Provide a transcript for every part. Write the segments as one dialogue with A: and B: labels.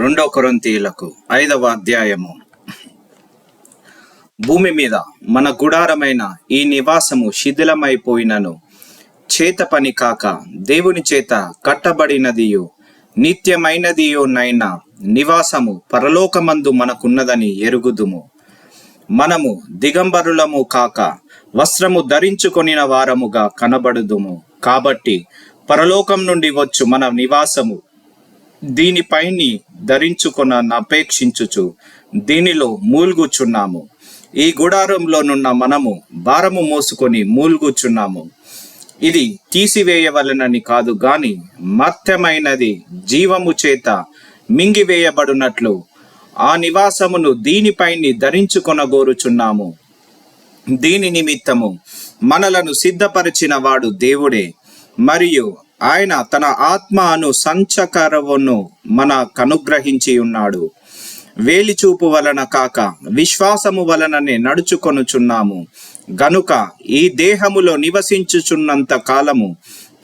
A: రెండో కొరింథీయులకు 5వ అధ్యాయము. భూమి మీద మన గుడారమైన ఈ నివాసము శిథిలమైపోయినను చేత పని కాక దేవుని చేత కట్టబడినదియు నిత్యమైనదియోనైనా నివాసము పరలోకమందు మనకున్నదని ఎరుగుదుము. మనము దిగంబరులము కాక వస్త్రము ధరించుకొనిన వారముగా కనబడుదుము. కాబట్టి పరలోకం నుండి వచ్చు మన నివాసము దీనిపైని ధరించుకొనపేక్షించుచు దీనిలో మూల్గుచున్నాము. ఈ గుడారంలోనున్న మనము భారము మోసుకొని మూల్గుచున్నాము. ఇది తీసివేయవలనని కాదు గాని మర్త్యమైనది జీవము చేత మింగివేయబడినట్లు ఆ నివాసమును దీనిపైని ధరించుకొనగోరుచున్నాము. దీని నిమిత్తము మనలను సిద్ధపరిచిన వాడు దేవుడే, మరియు ఆయన తన ఆత్మ అను సంచకరవును మనకనుగ్రహించి ఉన్నాడు. వేలిచూపు వలన కాక విశ్వాసము వలననే నడుచుకొనుచున్నాము. గనుక ఈ దేహములో నివసించుచున్నంత కాలము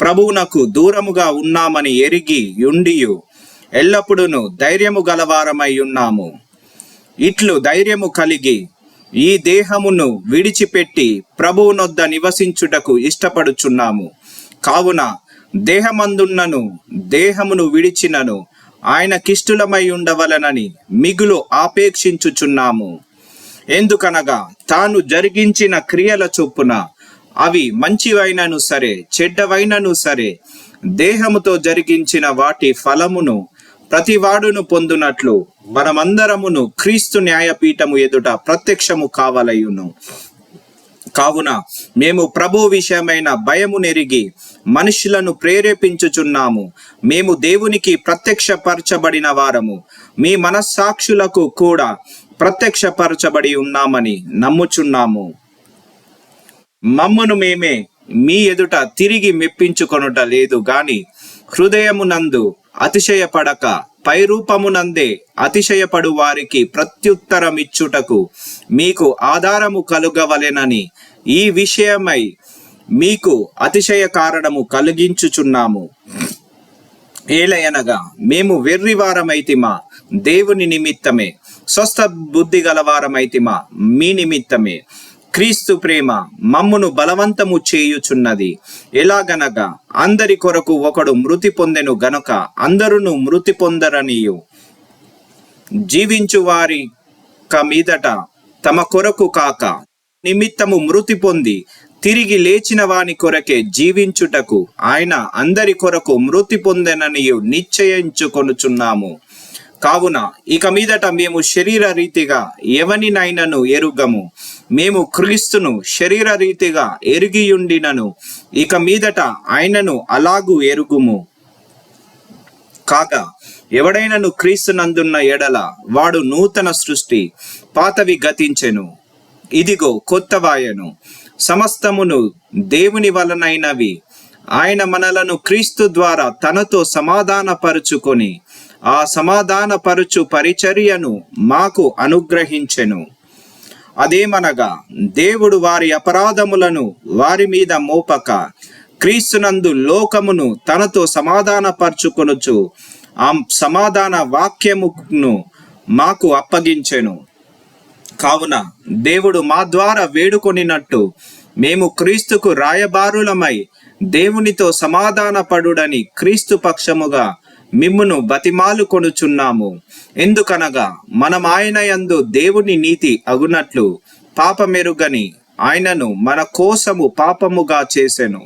A: ప్రభువునకు దూరముగా ఉన్నామని ఎరిగి యుండియు ఎల్లప్పుడూ ధైర్యము గలవారమై ఉన్నాము. ఇట్లు ధైర్యము కలిగి ఈ దేహమును విడిచిపెట్టి ప్రభువునొద్ద నివసించుటకు ఇష్టపడుచున్నాము. కావున దేహమందున్నను దేహమును విడిచినను ఆయనకిష్టులమై ఉండవలనని మిగులు ఆపేక్షించుచున్నాము. ఎందుకనగా తాను జరిగించిన క్రియల చొప్పున అవి మంచివైనను సరే చెడ్డవైనను సరే దేహముతో జరిగించిన వాటి ఫలమును ప్రతివాడును పొందునట్లు మనమందరమును క్రీస్తు న్యాయపీఠము ఎదుట ప్రత్యక్షము కావలయును. కావున మేము ప్రభు విషయమైన భయము నెరిగి మనుషులను ప్రేరేపించుచున్నాము. మేము దేవునికి ప్రత్యక్షపరచబడిన వారము, మీ మనస్సాక్షులకు కూడా ప్రత్యక్షపరచబడి ఉన్నామని నమ్ముచున్నాము. మమ్మును మేమే మీ ఎదుట తిరిగి మెప్పించుకొనుట లేదు గాని హృదయమునందు అతిశయపడక పైరూపమునందే అతిశయపడు వారికి ప్రత్యుత్తరమిచ్చుటకు మీకు ఆధారము కలుగవలెనని ఈ విషయమై మీకు అతిశయ కారణము కలిగించుచున్నాము. ఏలయనగా మేము వెర్రివారమైతిమా దేవుని నిమిత్తమే, స్వస్థ బుద్ధి గలవారమైతిమా మీ నిమిత్తమే. క్రీస్తు ప్రేమ మమ్మును బలవంతము చేయుచున్నది. ఎలాగనగా అందరి కొరకు ఒకడు మృతి పొందెను గనుక అందరును మృతి పొందరనియు, జీవించు వారి మీదట తమ కొరకు కాక నిమిత్తము మృతి పొంది తిరిగి లేచిన వాని కొరకే జీవించుటకు ఆయన అందరి కొరకు మృతి పొందెననియు నిశ్చయించుకొనుచున్నాము. కావున ఇక మీదట మేము శరీర రీతిగా ఎవనినైనను ఎరుగము. మేము క్రీస్తును శరీర రీతిగా ఎరిగియుండినను ఇక మీదట ఆయనను అలాగూ ఎరుగుము. కాగా ఎవడైనను క్రీస్తునందున్న ఎడల వాడు నూతన సృష్టి, పాతవి గతించెను, ఇదిగో కొత్తవాయను. సమస్తమును దేవుని వలనైనవి. ఆయన మనలను క్రీస్తు ద్వారా తనతో సమాధానపరుచుకొని ఆ సమాధానపరుచు పరిచర్యను మాకు అనుగ్రహించెను. అదేమనగా దేవుడు వారి అపరాధములను వారి మీద మోపక క్రీస్తునందు లోకమును తనతో సమాధానపరుచుకొనుచు ఆ సమాధాన వాక్యమును మాకు అప్పగించెను. కావున దేవుడు మా ద్వారా వేడుకొనినట్టు మేము క్రీస్తుకు రాయబారులమై దేవునితో సమాధానపడుడని క్రీస్తు పక్షముగా మిమ్మును బతిమాలు కొనుచున్నాము. ఎందుకనగా మనం ఆయన యందు దేవుని నీతి అగునట్లు పాపమెరుగని ఆయనను మన కోసము పాపముగా చేసెను.